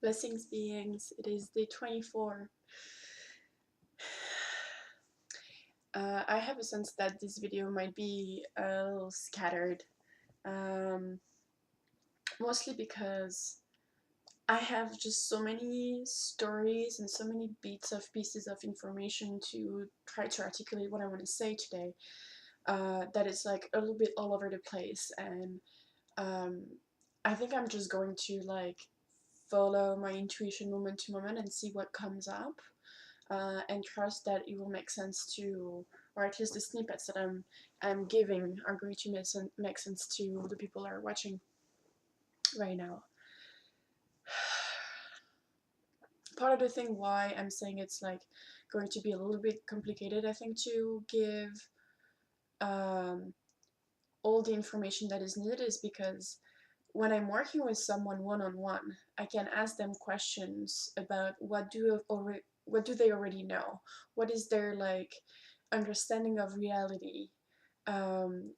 Blessings beings, it is day 24. I have a sense that this video might be a little scattered, mostly because I have just so many stories and so many pieces of information to try to articulate what I want to say today, that it's like a little bit all over the place, and I think I'm just going to like follow my intuition moment to moment and see what comes up. And trust that it will make sense to, or at least the snippets that I'm giving are going to make sense to the people that are watching right now. Part of the thing why I'm saying it's like going to be a little bit complicated, I think, to give all the information that is needed is because when I'm working with someone one-on-one, I can ask them questions about what do they already know, what is their like understanding of reality, um,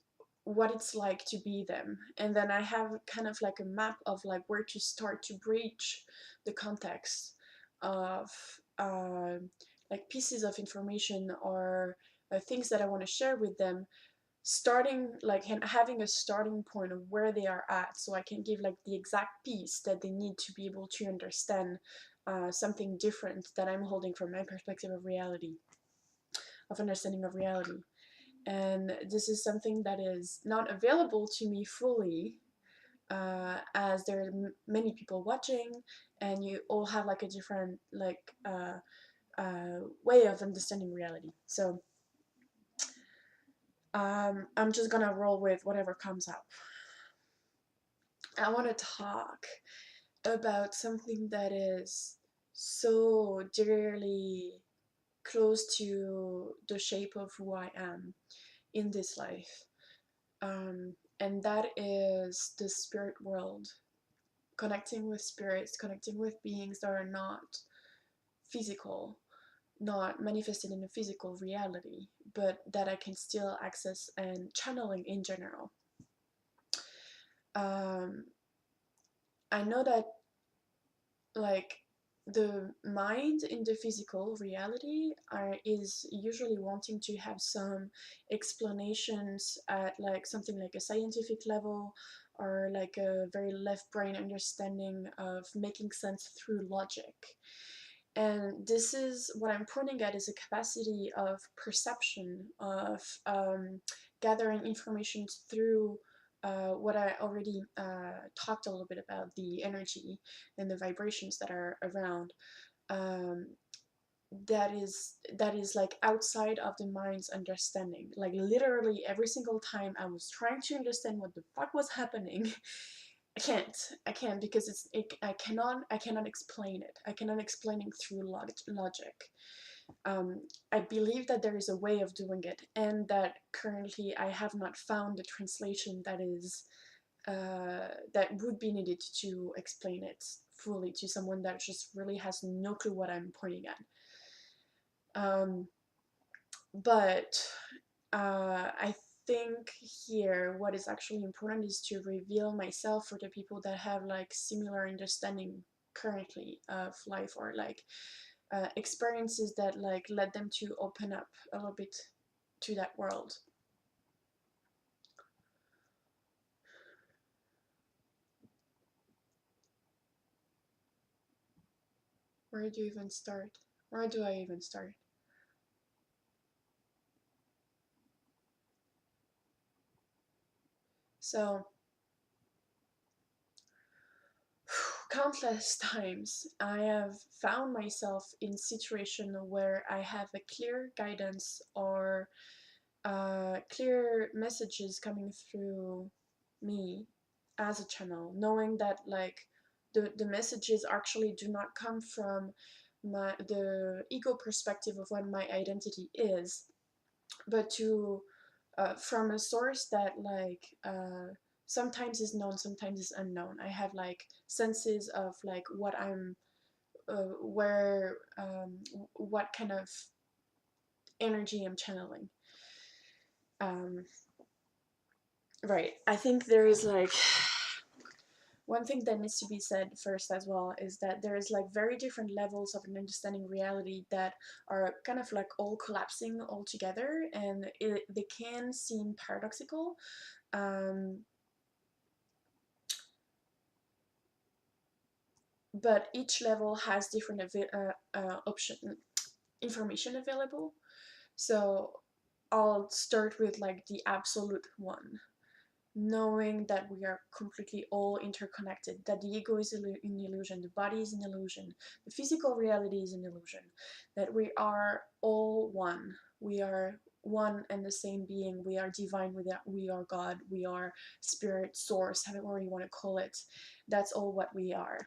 what it's like to be them, and then I have kind of like a map of like where to start to breach the context of like pieces of information or things that I want to share with them, starting like having a starting point of where they are at, so I can give like the exact piece that they need to be able to understand something different that I'm holding from my perspective of reality, of understanding of reality. And this is something that is not available to me fully, as there are many people watching, and you all have like a different like way of understanding reality. So I'm just gonna roll with whatever comes up. I want to talk about something that is so dearly close to the shape of who I am in this life. And that is the spirit world. Connecting with spirits, connecting with beings that are not physical, not manifested in a physical reality, but that I can still access, and channeling in general. Um, I know that like the mind in the physical reality is usually wanting to have some explanations at like something like a scientific level, or like a very left brain understanding of making sense through logic. And this is what I'm pointing at, is a capacity of perception, of gathering information through what I already talked a little bit about, the energy and the vibrations that are around. Um, that is like outside of the mind's understanding. Like literally every single time I was trying to understand what the fuck was happening, I can't because I cannot explain it. I cannot explain it through logic. I believe that there is a way of doing it, and that currently I have not found a translation that is that would be needed to explain it fully to someone that just really has no clue what I'm pointing at. But I think here what is actually important is to reveal myself for the people that have like similar understanding currently of life, or like experiences that like led them to open up a little bit to that world. Where do you even start? Where do I even start? So countless times I have found myself in situation where I have a clear guidance, or clear messages coming through me as a channel, knowing that like the messages actually do not come from the ego perspective of what my identity is, but to from a source that like sometimes is known, sometimes is unknown. I have like senses of like what I'm where what kind of energy I'm channeling. um, right, I think there is like one thing that needs to be said first as well is that there is like very different levels of an understanding reality that are kind of like all collapsing all together, and they can seem paradoxical. um, but each level has different option information available. So I'll start with like the absolute one, knowing that we are completely all interconnected, that the ego is an illusion, the body is an illusion, the physical reality is an illusion, that we are all one. We are one and the same being. We are divine, we are God, we are spirit, source, however you want to call it. That's all what we are.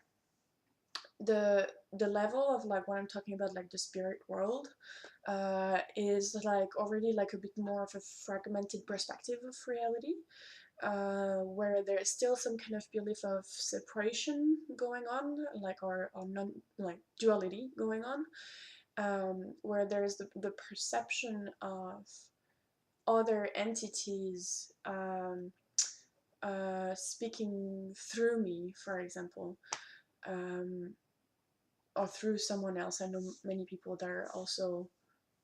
The level of like what I'm talking about, like the spirit world, is like already like a bit more of a fragmented perspective of reality, where there is still some kind of belief of separation going on, like or non like duality going on, where there's the perception of other entities speaking through me, for example, um, or through someone else. I know many people that are also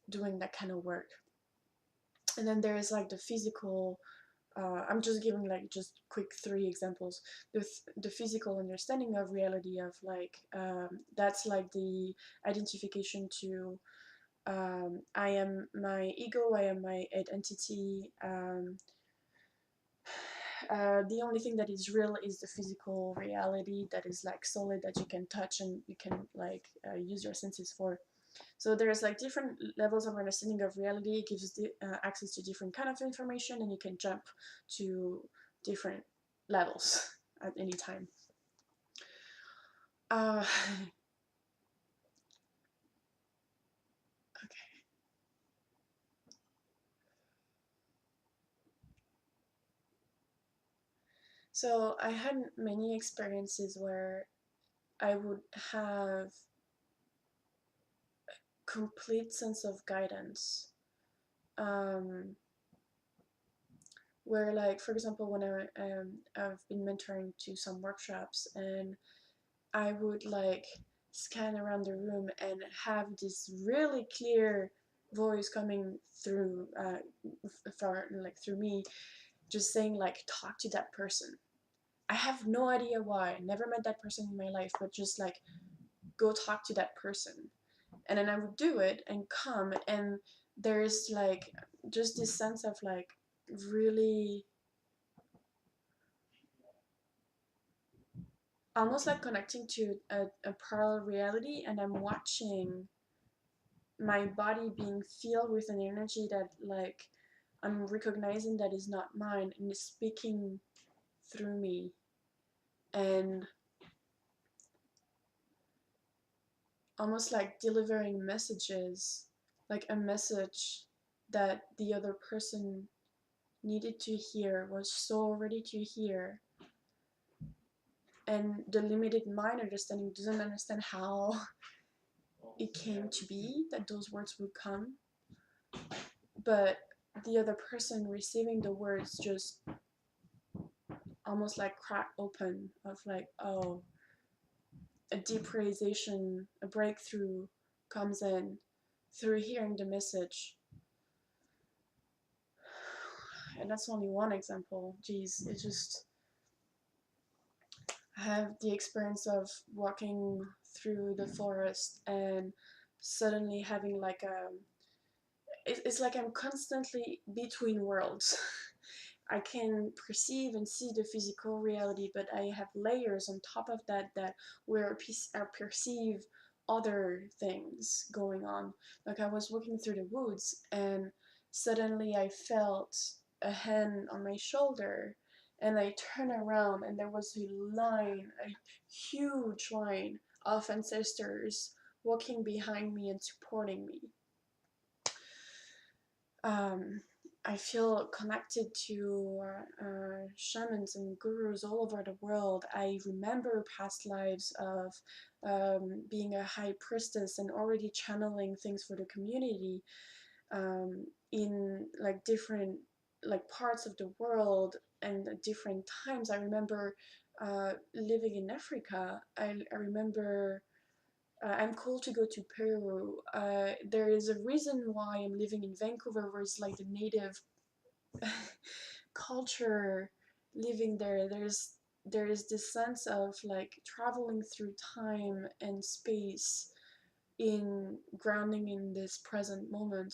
doing that kind of work. And then there is like the physical. I'm just giving like just quick three examples. The physical understanding of reality of like that's like the identification to I am my ego, I am my identity. The only thing that is real is the physical reality that is like solid, that you can touch and you can like use your senses for. So there's like different levels of understanding of reality. It gives the, access to different kind of information, and you can jump to different levels at any time. Uh, okay. So I had many experiences where I would have complete sense of guidance. Um, where like for example when I've been mentoring to some workshops, and I would like scan around the room and have this really clear voice coming through like through me, just saying like talk to that person. I have no idea why. I never met that person in my life, but just like go talk to that person. And then I would do it and come, and there's like just this sense of like really almost like connecting to a parallel reality, and I'm watching my body being filled with an energy that like I'm recognizing that is not mine and is speaking through me, and almost like delivering messages, like a message that the other person needed to hear, was so ready to hear, and the limited mind understanding doesn't understand how it came to be that those words would come, but the other person receiving the words just almost like crack open of like, oh, a deep realization, a breakthrough comes in through hearing the message. And that's only one example. Geez, it just, I have the experience of walking through the forest and suddenly having like a, it's like I'm constantly between worlds. I can perceive and see the physical reality, but I have layers on top of that that where I perceive other things going on. Like I was walking through the woods, and suddenly I felt a hand on my shoulder, and I turned around, and there was a line, a huge line of ancestors walking behind me and supporting me. um, I feel connected to shamans and gurus all over the world. I remember past lives of being a high priestess and already channeling things for the community in like different like parts of the world and at different times. I remember living in Africa, I remember I'm called to go to Peru. There is a reason why I'm living in Vancouver, where it's like the native culture living there. There is this sense of like traveling through time and space in grounding in this present moment.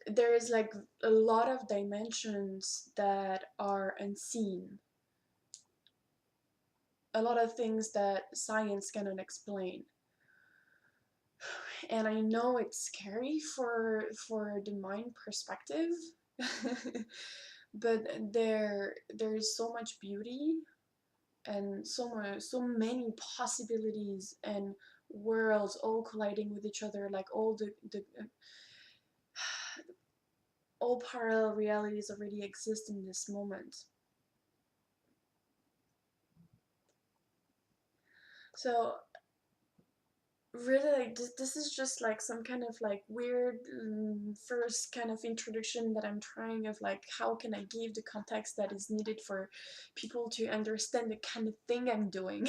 There is like a lot of dimensions that are unseen, a lot of things that science cannot explain. And I know it's scary for the mind perspective, but there is so much beauty and so many possibilities and worlds all colliding with each other, like the all parallel realities already exist in this moment. So really, like this is just like some kind of like weird first kind of introduction that I'm trying of like how can I give the context that is needed for people to understand the kind of thing I'm doing.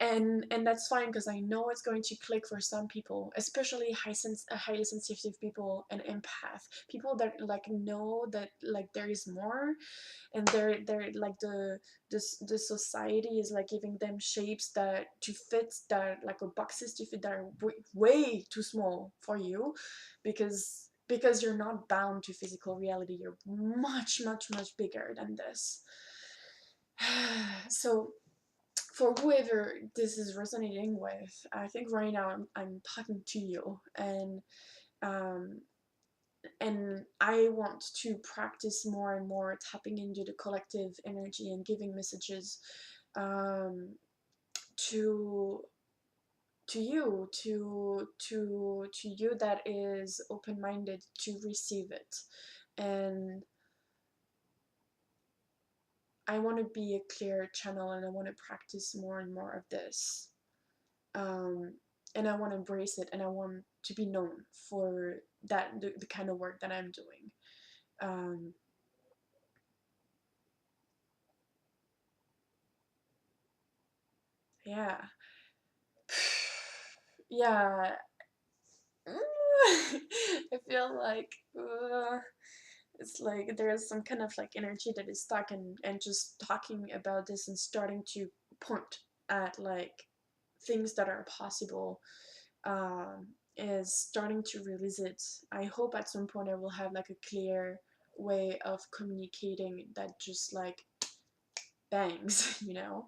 And that's fine because I know it's going to click for some people, especially highly sensitive people and empath people that like know that like there is more, and they're like the society is like giving them shapes that to fit, that like, or boxes to fit that are way too small for you, because you're not bound to physical reality. You're much bigger than this. So for whoever this is resonating with, I think right now I'm talking to you, um and I want to practice more and more tapping into the collective energy and giving messages um, to to you that is open-minded to receive it. And I want to be a clear channel, and I want to practice more and more of this, um, and I want to embrace it, and I want to be known for the kind of work that I'm doing. um, yeah. Yeah. I feel like it's like there's some kind of like energy that is stuck, and just talking about this and starting to point at like things that are possible, um, is starting to release it. I hope at some point I will have like a clear way of communicating that just like bangs, you know.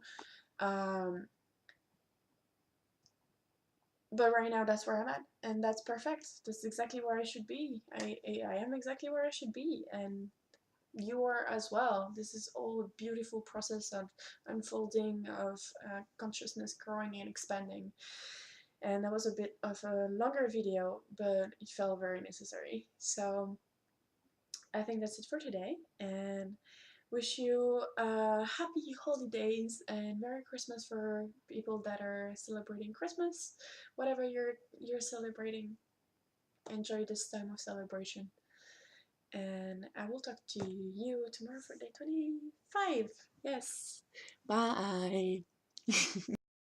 Um, but right now that's where I'm at, and that's perfect. That's exactly where I should be. I am exactly where I should be, and you are as well. This is all a beautiful process of unfolding, of consciousness growing and expanding. And that was a bit of a longer video, but it felt very necessary. So I think that's it for today, and wish you happy holidays and Merry Christmas for people that are celebrating Christmas. Whatever you're celebrating, enjoy this time of celebration. And I will talk to you tomorrow for day 25. Yes. Bye.